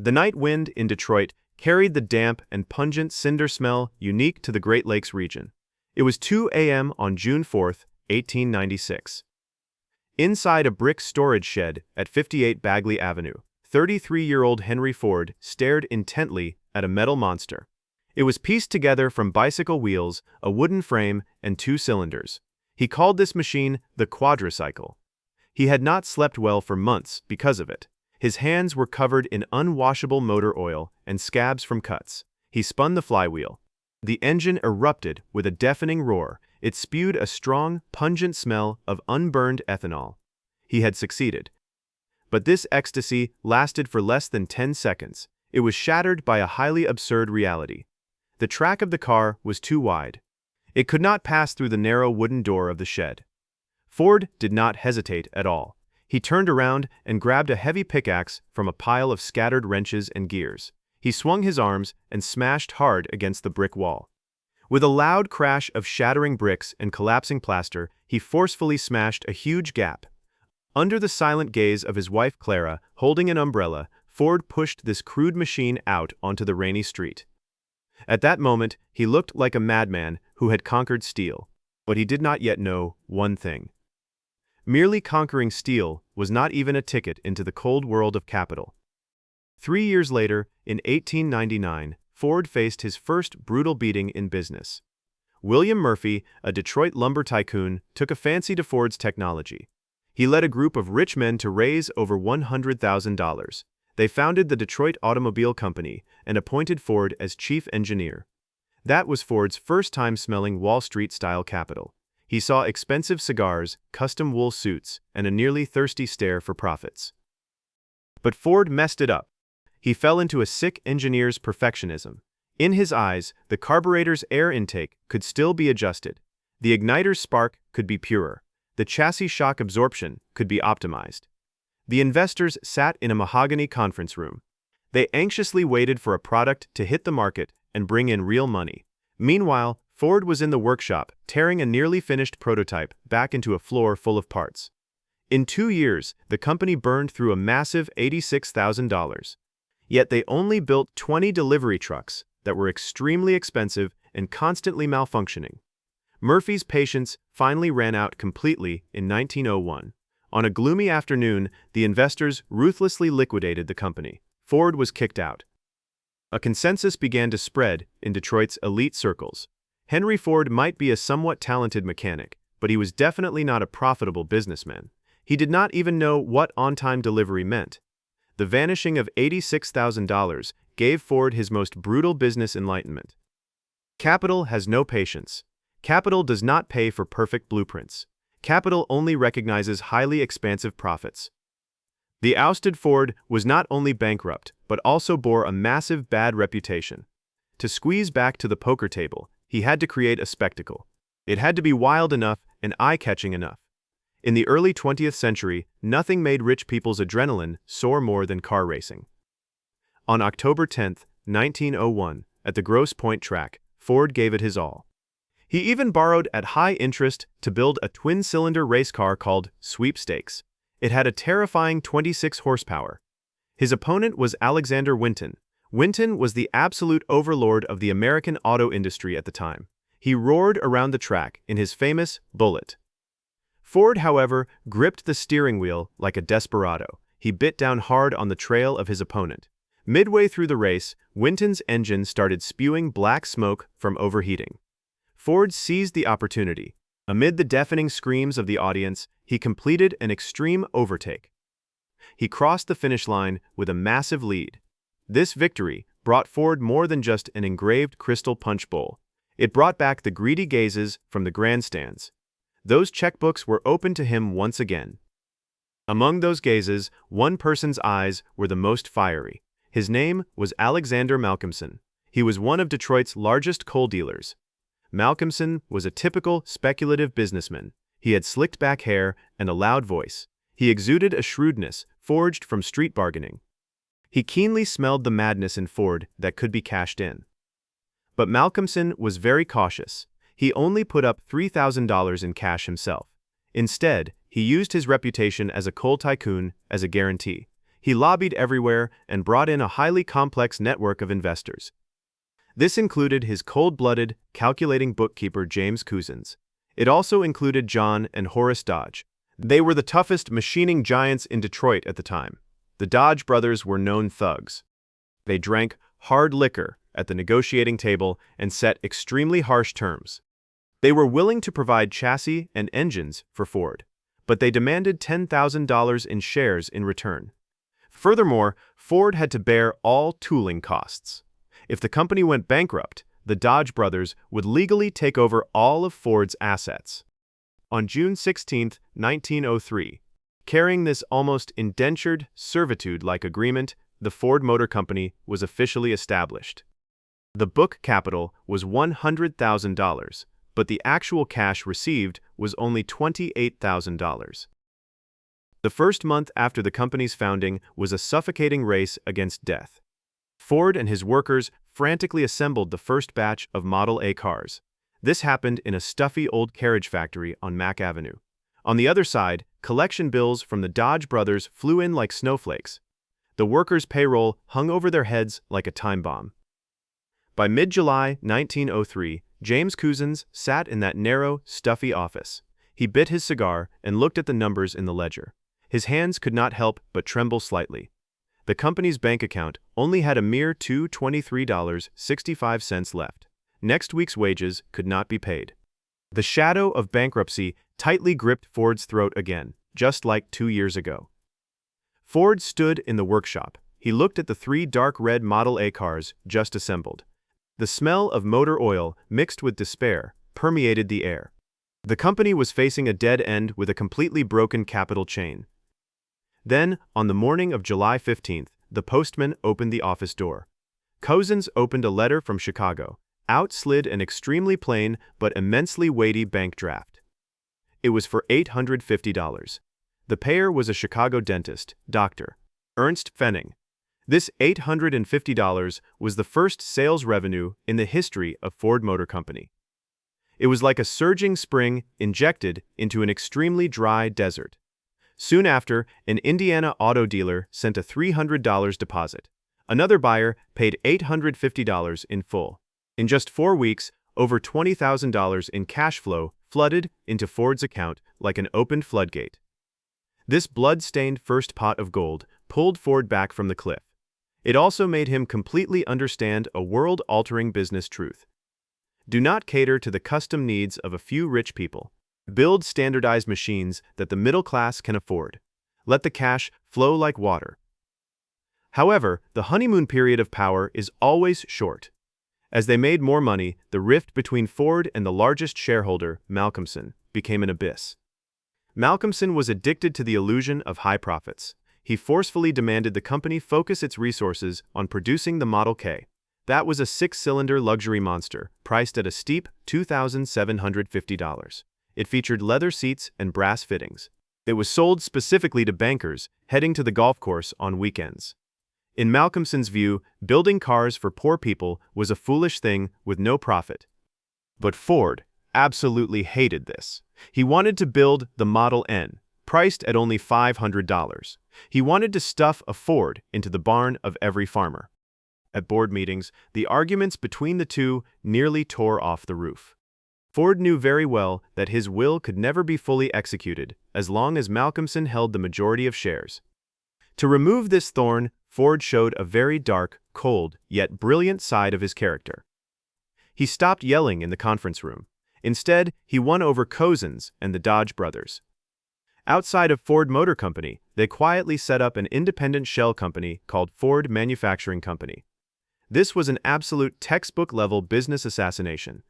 The night wind in Detroit carried the damp and pungent cinder smell unique to the Great Lakes region. It was 2 a.m. on June 4, 1896. Inside a brick storage shed at 58 Bagley Avenue, 33-year-old Henry Ford stared intently at a metal monster. It was pieced together from bicycle wheels, a wooden frame, and 2 cylinders. He called this machine the quadricycle. He had not slept well for months because of it. His hands were covered in unwashable motor oil and scabs from cuts. He spun the flywheel. The engine erupted with a deafening roar. It spewed a strong, pungent smell of unburned ethanol. He had succeeded. But this ecstasy lasted for less than 10 seconds. It was shattered by a highly absurd reality. The track of the car was too wide. It could not pass through the narrow wooden door of the shed. Ford did not hesitate at all. He turned around and grabbed a heavy pickaxe from a pile of scattered wrenches and gears. He swung his arms and smashed hard against the brick wall. With a loud crash of shattering bricks and collapsing plaster, he forcefully smashed a huge gap. Under the silent gaze of his wife Clara, holding an umbrella, Ford pushed this crude machine out onto the rainy street. At that moment, he looked like a madman who had conquered steel. But he did not yet know one thing. Merely conquering steel was not even a ticket into the cold world of capital. 3 years later, in 1899, Ford faced his first brutal beating in business. William Murphy, a Detroit lumber tycoon, took a fancy to Ford's technology. He led a group of rich men to raise over $100,000. They founded the Detroit Automobile Company and appointed Ford as chief engineer. That was Ford's first time smelling Wall Street-style capital. He saw expensive cigars, custom wool suits, and a nearly thirsty stare for profits. But Ford messed it up. He fell into a sick engineer's perfectionism. In his eyes, the carburetor's air intake could still be adjusted. The igniter's spark could be purer. The chassis shock absorption could be optimized. The investors sat in a mahogany conference room. They anxiously waited for a product to hit the market and bring in real money. Meanwhile, Ford was in the workshop, tearing a nearly finished prototype back into a floor full of parts. In 2 years, the company burned through a massive $86,000. Yet they only built 20 delivery trucks that were extremely expensive and constantly malfunctioning. Murphy's patience finally ran out completely in 1901. On a gloomy afternoon, the investors ruthlessly liquidated the company. Ford was kicked out. A consensus began to spread in Detroit's elite circles. Henry Ford might be a somewhat talented mechanic, but he was definitely not a profitable businessman. He did not even know what on-time delivery meant. The vanishing of $86,000 gave Ford his most brutal business enlightenment. Capital has no patience. Capital does not pay for perfect blueprints. Capital only recognizes highly expansive profits. The ousted Ford was not only bankrupt, but also bore a massive bad reputation. To squeeze back to the poker table, he had to create a spectacle. It had to be wild enough and eye-catching enough. In the early 20th century, nothing made rich people's adrenaline soar more than car racing. On October 10, 1901, at the Grosse Pointe track, Ford gave it his all. He even borrowed at high interest to build a twin-cylinder race car called Sweepstakes. It had a terrifying 26 horsepower. His opponent was Alexander Winton. Winton was the absolute overlord of the American auto industry at the time. He roared around the track in his famous Bullitt. Ford, however, gripped the steering wheel like a desperado. He bit down hard on the trail of his opponent. Midway through the race, Winton's engine started spewing black smoke from overheating. Ford seized the opportunity. Amid the deafening screams of the audience, he completed an extreme overtake. He crossed the finish line with a massive lead. This victory brought Ford more than just an engraved crystal punch bowl. It brought back the greedy gazes from the grandstands. Those checkbooks were open to him once again. Among those gazes, one person's eyes were the most fiery. His name was Alexander Malcolmson. He was one of Detroit's largest coal dealers. Malcolmson was a typical speculative businessman. He had slicked back hair and a loud voice. He exuded a shrewdness forged from street bargaining. He keenly smelled the madness in Ford that could be cashed in. But Malcolmson was very cautious. He only put up $3,000 in cash himself. Instead, he used his reputation as a coal tycoon as a guarantee. He lobbied everywhere and brought in a highly complex network of investors. This included his cold-blooded, calculating bookkeeper James Couzens. It also included John and Horace Dodge. They were the toughest machining giants in Detroit at the time. The Dodge brothers were known thugs. They drank hard liquor at the negotiating table and set extremely harsh terms. They were willing to provide chassis and engines for Ford, but they demanded $10,000 in shares in return. Furthermore, Ford had to bear all tooling costs. If the company went bankrupt, the Dodge brothers would legally take over all of Ford's assets. On June 16, 1903, carrying this almost indentured servitude-like agreement, the Ford Motor Company was officially established. The book capital was $100,000, but the actual cash received was only $28,000. The first month after the company's founding was a suffocating race against death. Ford and his workers frantically assembled the first batch of Model A cars. This happened in a stuffy old carriage factory on Mack Avenue. On the other side, collection bills from the Dodge brothers flew in like snowflakes. The workers' payroll hung over their heads like a time bomb. By mid-July 1903, James Couzens sat in that narrow, stuffy office. He bit his cigar and looked at the numbers in the ledger. His hands could not help but tremble slightly. The company's bank account only had a mere $23.65 left. Next week's wages could not be paid. The shadow of bankruptcy tightly gripped Ford's throat again, just like 2 years ago. Ford stood in the workshop. He looked at the 3 dark red Model A cars just assembled. The smell of motor oil mixed with despair permeated the air. The company was facing a dead end with a completely broken capital chain. Then, on the morning of July 15th, the postman opened the office door. Couzens opened a letter from Chicago. Out slid an extremely plain but immensely weighty bank draft. It was for $850. The payer was a Chicago dentist, Dr. Ernst Pfennig. This $850 was the first sales revenue in the history of Ford Motor Company. It was like a surging spring injected into an extremely dry desert. Soon after, an Indiana auto dealer sent a $300 deposit. Another buyer paid $850 in full. In just 4 weeks, over $20,000 in cash flow flooded into Ford's account like an opened floodgate. This blood-stained first pot of gold pulled Ford back from the cliff. It also made him completely understand a world-altering business truth. Do not cater to the custom needs of a few rich people. Build standardized machines that the middle class can afford. Let the cash flow like water. However, the honeymoon period of power is always short. As they made more money, the rift between Ford and the largest shareholder, Malcolmson, became an abyss. Malcolmson was addicted to the illusion of high profits. He forcefully demanded the company focus its resources on producing the Model K. That was a 6-cylinder luxury monster, priced at a steep $2,750. It featured leather seats and brass fittings. It was sold specifically to bankers heading to the golf course on weekends. In Malcolmson's view, building cars for poor people was a foolish thing with no profit. But Ford absolutely hated this. He wanted to build the Model N, priced at only $500. He wanted to stuff a Ford into the barn of every farmer. At board meetings, the arguments between the two nearly tore off the roof. Ford knew very well that his will could never be fully executed as long as Malcolmson held the majority of shares. To remove this thorn, Ford showed a very dark, cold, yet brilliant side of his character. He stopped yelling in the conference room. Instead, he won over Couzens and the Dodge brothers. Outside of Ford Motor Company, they quietly set up an independent shell company called Ford Manufacturing Company. This was an absolute textbook-level business assassination.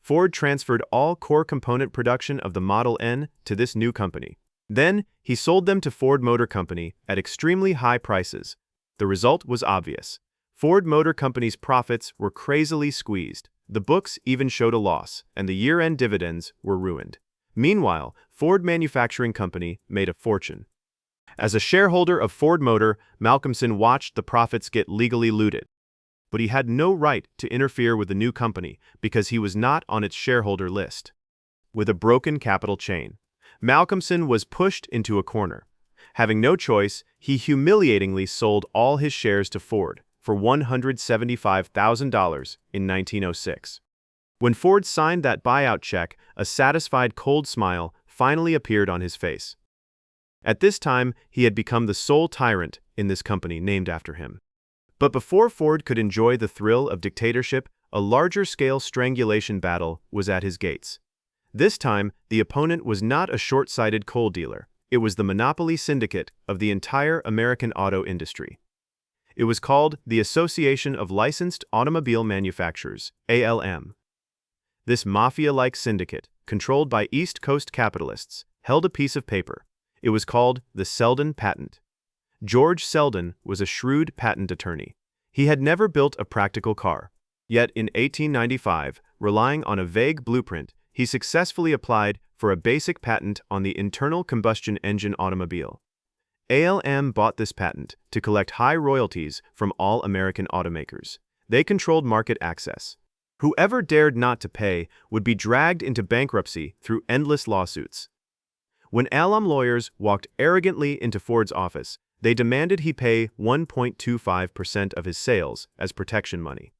Ford transferred all core component production of the Model N to this new company. Then, he sold them to Ford Motor Company at extremely high prices. The result was obvious. Ford Motor Company's profits were crazily squeezed. The books even showed a loss, and the year-end dividends were ruined. Meanwhile, Ford Manufacturing Company made a fortune. As a shareholder of Ford Motor, Malcolmson watched the profits get legally looted. But he had no right to interfere with the new company because he was not on its shareholder list. With a broken capital chain, Malcolmson was pushed into a corner. Having no choice, he humiliatingly sold all his shares to Ford for $175,000 in 1906. When Ford signed that buyout check, a satisfied cold smile finally appeared on his face. At this time, he had become the sole tyrant in this company named after him. But before Ford could enjoy the thrill of dictatorship, a larger-scale strangulation battle was at his gates. This time, the opponent was not a short-sighted coal dealer. It was the monopoly syndicate of the entire American auto industry. It was called the Association of Licensed Automobile Manufacturers, ALM. This mafia-like syndicate, controlled by East Coast capitalists, held a piece of paper. It was called the Selden Patent. George Selden was a shrewd patent attorney. He had never built a practical car. Yet in 1895, relying on a vague blueprint, he successfully applied for a basic patent on the internal combustion engine automobile. ALM bought this patent to collect high royalties from all American automakers. They controlled market access. Whoever dared not to pay would be dragged into bankruptcy through endless lawsuits. When ALM lawyers walked arrogantly into Ford's office, they demanded he pay 1.25% of his sales as protection money.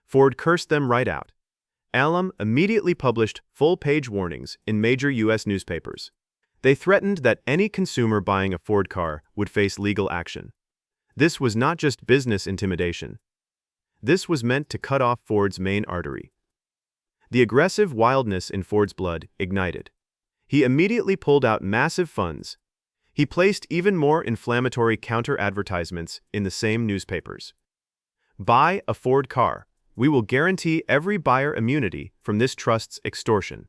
Ford cursed them right out. ALM immediately published full-page warnings in major U.S. newspapers. They threatened that any consumer buying a Ford car would face legal action. This was not just business intimidation. This was meant to cut off Ford's main artery. The aggressive wildness in Ford's blood ignited. He immediately pulled out massive funds. He placed even more inflammatory counter-advertisements in the same newspapers. Buy a Ford car. We will guarantee every buyer immunity from this trust's extortion.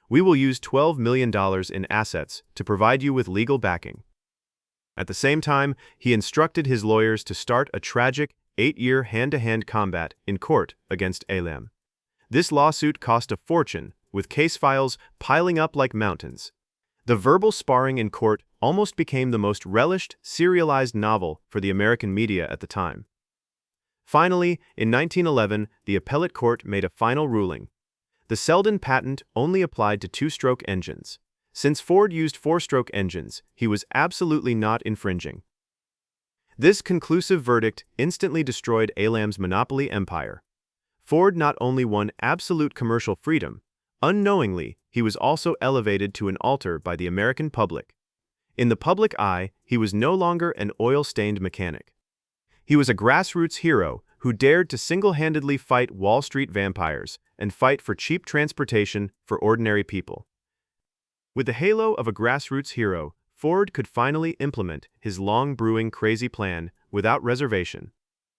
We will use $12 million in assets to provide you with legal backing. At the same time, he instructed his lawyers to start a tragic 8-year hand-to-hand combat in court against ALM. This lawsuit cost a fortune, with case files piling up like mountains. The verbal sparring in court almost became the most relished, serialized novel for the American media at the time. Finally, in 1911, the appellate court made a final ruling. The Selden patent only applied to two-stroke engines. Since Ford used four-stroke engines, he was absolutely not infringing. This conclusive verdict instantly destroyed ALM's monopoly empire. Ford not only won absolute commercial freedom, unknowingly, he was also elevated to an altar by the American public. In the public eye, he was no longer an oil-stained mechanic. He was a grassroots hero who dared to single-handedly fight Wall Street vampires and fight for cheap transportation for ordinary people. With the halo of a grassroots hero, Ford could finally implement his long-brewing crazy plan without reservation.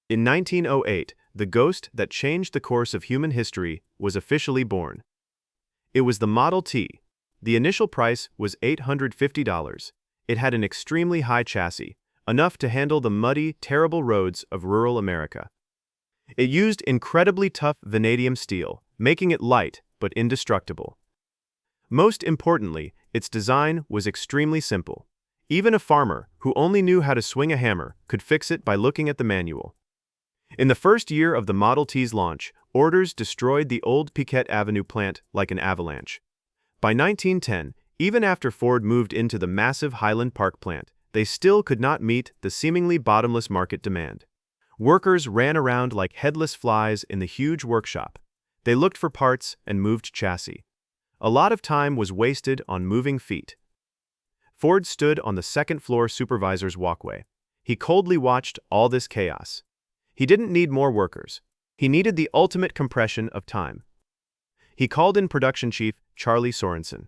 In 1908, the ghost that changed the course of human history was officially born. It was the Model T. The initial price was $850. It had an extremely high chassis, enough to handle the muddy, terrible roads of rural America. It used incredibly tough vanadium steel, making it light but indestructible. Most importantly, its design was extremely simple. Even a farmer who only knew how to swing a hammer could fix it by looking at the manual. In the first year of the Model T's launch, orders destroyed the old Piquette Avenue plant like an avalanche. By 1910, even after Ford moved into the massive Highland Park plant, they still could not meet the seemingly bottomless market demand. Workers ran around like headless flies in the huge workshop. They looked for parts and moved chassis. A lot of time was wasted on moving feet. Ford stood on the second-floor supervisor's walkway. He coldly watched all this chaos. He didn't need more workers. He needed the ultimate compression of time. He called in production chief Charlie Sorensen.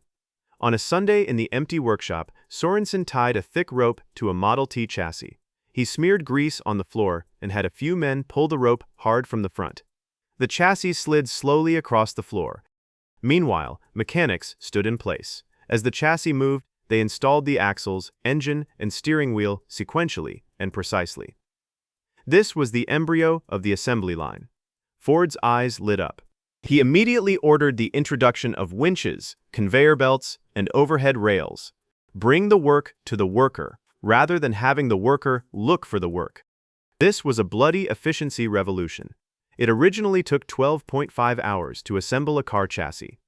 On a Sunday in the empty workshop, Sorensen tied a thick rope to a Model T chassis. He smeared grease on the floor and had a few men pull the rope hard from the front. The chassis slid slowly across the floor. Meanwhile, mechanics stood in place. As the chassis moved, they installed the axles, engine, and steering wheel sequentially and precisely. This was the embryo of the assembly line. Ford's eyes lit up. He immediately ordered the introduction of winches, conveyor belts, and overhead rails. Bring the work to the worker, rather than having the worker look for the work. This was a bloody efficiency revolution. It originally took 12.5 hours to assemble a car chassis.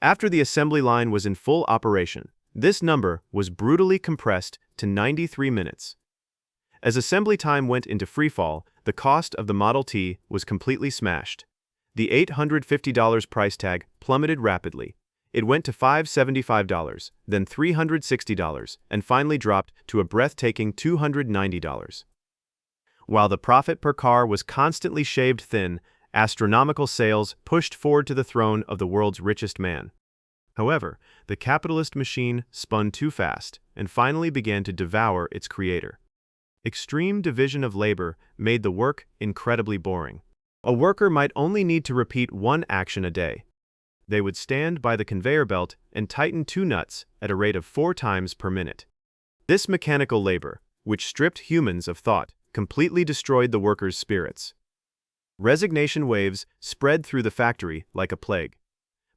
After the assembly line was in full operation, this number was brutally compressed to 93 minutes. As assembly time went into freefall, the cost of the Model T was completely smashed. The $850 price tag plummeted rapidly. It went to $575, then $360, and finally dropped to a breathtaking $290. While the profit per car was constantly shaved thin, astronomical sales pushed Ford to the throne of the world's richest man. However, the capitalist machine spun too fast and finally began to devour its creator. Extreme division of labor made the work incredibly boring. A worker might only need to repeat one action a day. They would stand by the conveyor belt and tighten two nuts at a rate of 4 times per minute. This mechanical labor, which stripped humans of thought, completely destroyed the workers' spirits. Resignation waves spread through the factory like a plague.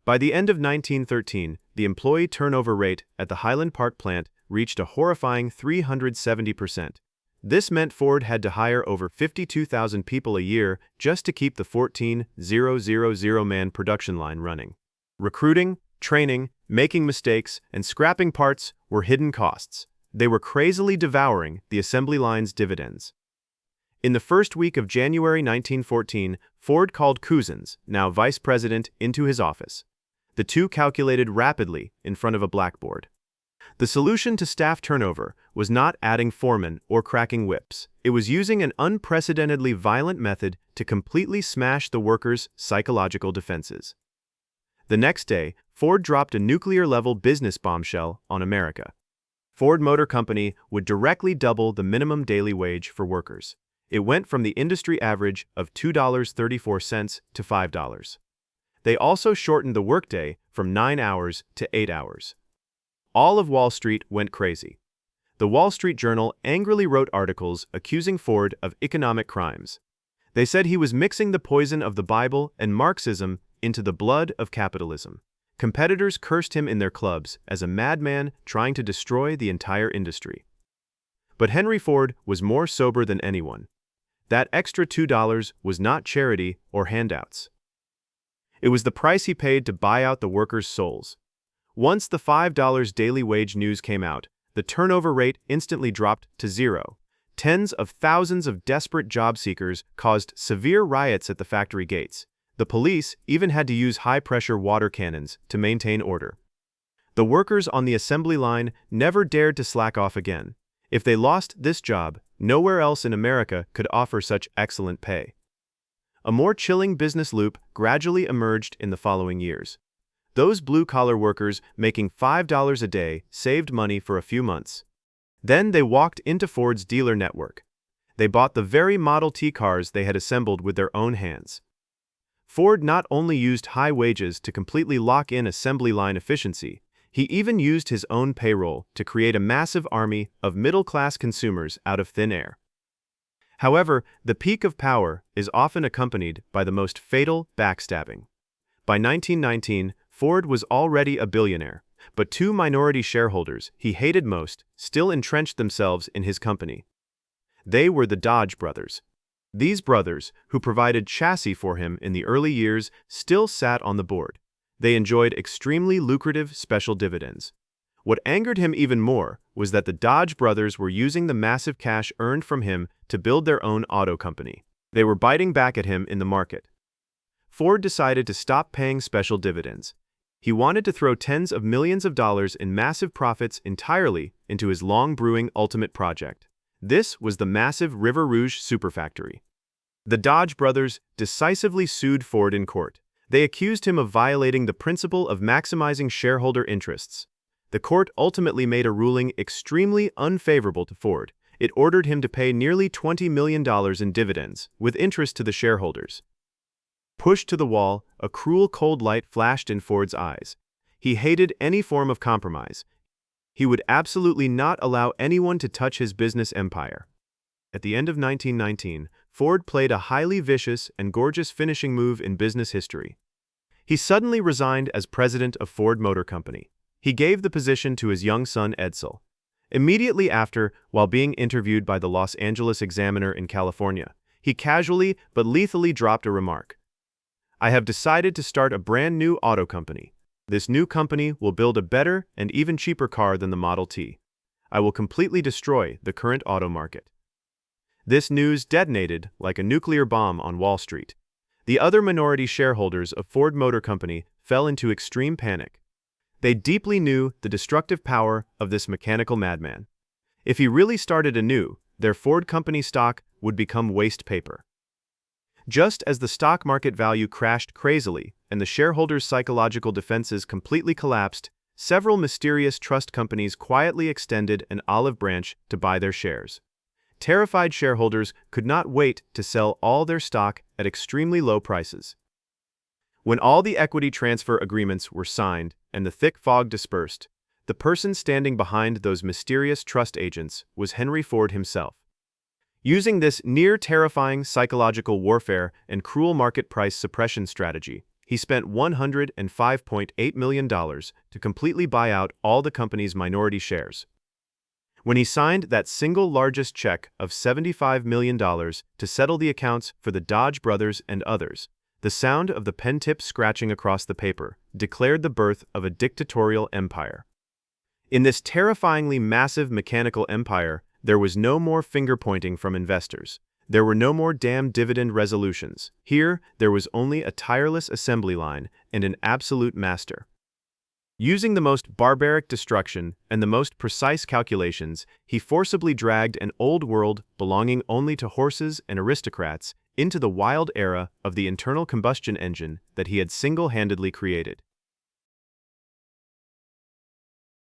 By the end of 1913, the employee turnover rate at the Highland Park plant reached a horrifying 370%. This meant Ford had to hire over 52,000 people a year just to keep the 14,000-man production line running. Recruiting, training, making mistakes, and scrapping parts were hidden costs. They were crazily devouring the assembly line's dividends. In the first week of January 1914, Ford called Couzens, now vice president, into his office. The two calculated rapidly in front of a blackboard. The solution to staff turnover was not adding foremen or cracking whips. It was using an unprecedentedly violent method to completely smash the workers' psychological defenses. The next day, Ford dropped a nuclear-level business bombshell on America. Ford Motor Company would directly double the minimum daily wage for workers. It went from the industry average of $2.34 to $5. They also shortened the workday from 9 hours to 8 hours. All of Wall Street went crazy. The Wall Street Journal angrily wrote articles accusing Ford of economic crimes. They said he was mixing the poison of the Bible and Marxism into the blood of capitalism. Competitors cursed him in their clubs as a madman trying to destroy the entire industry. But Henry Ford was more sober than anyone. That extra $2 was not charity or handouts. It was the price he paid to buy out the workers' souls. Once the $5 daily wage news came out, the turnover rate instantly dropped to 0. Tens of thousands of desperate job seekers caused severe riots at the factory gates. The police even had to use high-pressure water cannons to maintain order. The workers on the assembly line never dared to slack off again. If they lost this job, nowhere else in America could offer such excellent pay. A more chilling business loop gradually emerged in the following years. Those blue-collar workers making $5 a day saved money for a few months. Then they walked into Ford's dealer network. They bought the very Model T cars they had assembled with their own hands. Ford not only used high wages to completely lock in assembly line efficiency, he even used his own payroll to create a massive army of middle-class consumers out of thin air. However, the peak of power is often accompanied by the most fatal backstabbing. By 1919, Ford was already a billionaire, but 2 minority shareholders he hated most still entrenched themselves in his company. They were the Dodge brothers. These brothers, who provided chassis for him in the early years, still sat on the board. They enjoyed extremely lucrative special dividends. What angered him even more was that the Dodge brothers were using the massive cash earned from him to build their own auto company. They were biting back at him in the market. Ford decided to stop paying special dividends. He wanted to throw tens of millions of dollars in massive profits entirely into his long-brewing ultimate project. This was the massive River Rouge superfactory. The Dodge brothers decisively sued Ford in court. They accused him of violating the principle of maximizing shareholder interests. The court ultimately made a ruling extremely unfavorable to Ford. It ordered him to pay nearly $20 million in dividends, with interest to the shareholders. Pushed to the wall, a cruel cold light flashed in Ford's eyes. He hated any form of compromise. He would absolutely not allow anyone to touch his business empire. At the end of 1919, Ford played a highly vicious and gorgeous finishing move in business history. He suddenly resigned as president of Ford Motor Company. He gave the position to his young son Edsel. Immediately after, while being interviewed by the Los Angeles Examiner in California, he casually but lethally dropped a remark. "I have decided to start a brand new auto company. This new company will build a better and even cheaper car than the Model T. I will completely destroy the current auto market. This news detonated like a nuclear bomb on Wall Street. The other minority shareholders of Ford Motor Company fell into extreme panic. They deeply knew the destructive power of this mechanical madman. If he really started anew, their Ford Company stock would become waste paper. Just as the stock market value crashed crazily and the shareholders' psychological defenses completely collapsed, several mysterious trust companies quietly extended an olive branch to buy their shares. Terrified shareholders could not wait to sell all their stock at extremely low prices. When all the equity transfer agreements were signed and the thick fog dispersed, the person standing behind those mysterious trust agents was Henry Ford himself. Using this near-terrifying psychological warfare and cruel market price suppression strategy, he spent $105.8 million to completely buy out all the company's minority shares. When he signed that single largest check of $75 million to settle the accounts for the Dodge brothers and others, the sound of the pen tip scratching across the paper declared the birth of a dictatorial empire. In this terrifyingly massive mechanical empire, there was no more finger-pointing from investors. There were no more damn dividend resolutions. Here, there was only a tireless assembly line and an absolute master. Using the most barbaric destruction and the most precise calculations, he forcibly dragged an old world belonging only to horses and aristocrats into the wild era of the internal combustion engine that he had single-handedly created.